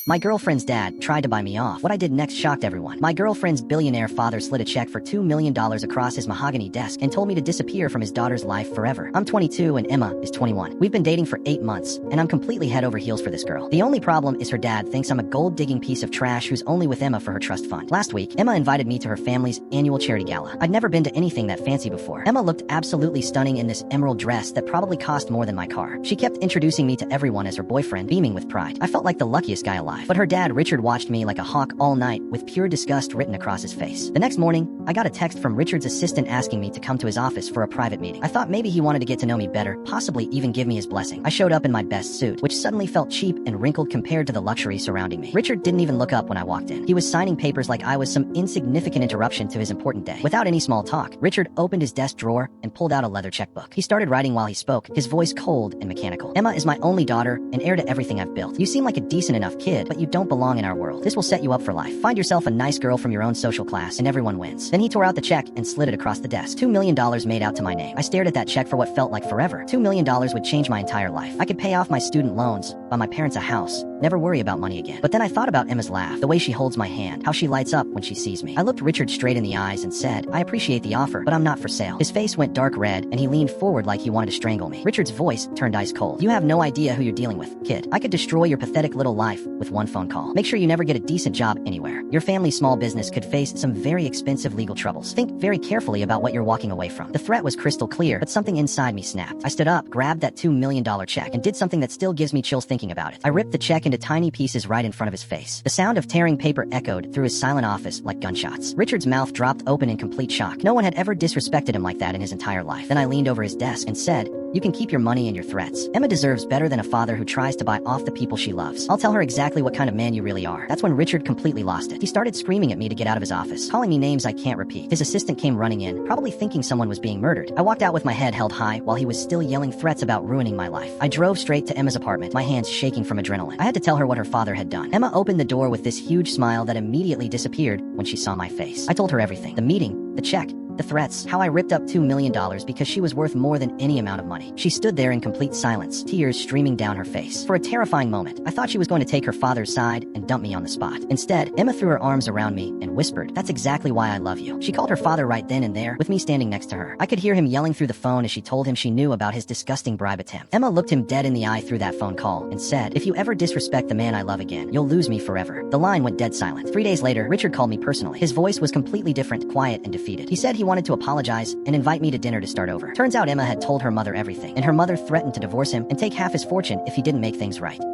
My girlfriend's dad tried to buy me off. What I did next shocked everyone. My girlfriend's billionaire father slid a check for $2 million across his mahogany desk and told me to disappear from his daughter's life forever. I'm 22 and Emma is 21. We've been dating for 8 months, and I'm completely head over heels for this girl. The only problem is her dad thinks I'm a gold-digging piece of trash who's only with Emma for her trust fund. Last week, Emma invited me to her family's annual charity gala. I'd never been to anything that fancy before. Emma looked absolutely stunning in this emerald dress that probably cost more than my car. She kept introducing me to everyone as her boyfriend, beaming with pride. I felt like the luckiest guy alive. But her dad, Richard, watched me like a hawk all night with pure disgust written across his face. The next morning, I got a text from Richard's assistant asking me to come to his office for a private meeting. I thought maybe he wanted to get to know me better, possibly even give me his blessing. I showed up in my best suit, which suddenly felt cheap and wrinkled compared to the luxury surrounding me. Richard didn't even look up when I walked in. He was signing papers like I was some insignificant interruption to his important day. Without any small talk, Richard opened his desk drawer and pulled out a leather checkbook. He started writing while he spoke, his voice cold and mechanical. Emma is my only daughter and heir to everything I've built. You seem like a decent enough kid, but you don't belong in our world. This will set you up for life. Find yourself a nice girl from your own social class and everyone wins. Then he tore out the check and slid it across the desk. $2 million made out to my name. I stared at that check for what felt like forever. $2 million would change my entire life. I could pay off my student loans, buy my parents a house, never worry about money again. But then I thought about Emma's laugh, the way she holds my hand, how she lights up when she sees me. I looked Richard straight in the eyes and said, I appreciate the offer, but I'm not for sale. His face went dark red and he leaned forward like he wanted to strangle me. Richard's voice turned ice cold. You have no idea who you're dealing with, kid. I could destroy your pathetic little life with one phone call. Make sure you never get a decent job anywhere. Your family's small business could face some very expensive legal troubles. Think very carefully about what you're walking away from. The threat was crystal clear, but something inside me snapped. I stood up, grabbed that $2 million check, and did something that still gives me chills thinking about it. I ripped the check into tiny pieces right in front of his face. The sound of tearing paper echoed through his silent office like gunshots. Richard's mouth dropped open in complete shock. No one had ever disrespected him like that in his entire life. Then I leaned over his desk and said, you can keep your money and your threats. Emma deserves better than a father who tries to buy off the people she loves. I'll tell her exactly what kind of man you really are. That's when Richard completely lost it. He started screaming at me to get out of his office, calling me names I can't repeat. His assistant came running in, probably thinking someone was being murdered. I walked out with my head held high while he was still yelling threats about ruining my life. I drove straight to Emma's apartment, my hands shaking from adrenaline. I had to tell her what her father had done. Emma opened the door with this huge smile that immediately disappeared when she saw my face. I told her everything. The meeting, the check, the threats, how I ripped up $2 million because she was worth more than any amount of money. She stood there in complete silence, tears streaming down her face. For a terrifying moment, I thought she was going to take her father's side and dump me on the spot. Instead, Emma threw her arms around me and whispered, that's exactly why I love you. She called her father right then and there, with me standing next to her. I could hear him yelling through the phone as she told him she knew about his disgusting bribe attempt. Emma looked him dead in the eye through that phone call and said, if you ever disrespect the man I love again, you'll lose me forever. The line went dead silent. 3 days later, Richard called me personally. His voice was completely different, quiet and defeated. He said he wanted to apologize and invite me to dinner to start over. Turns out Emma had told her mother everything, and her mother threatened to divorce him and take half his fortune if he didn't make things right.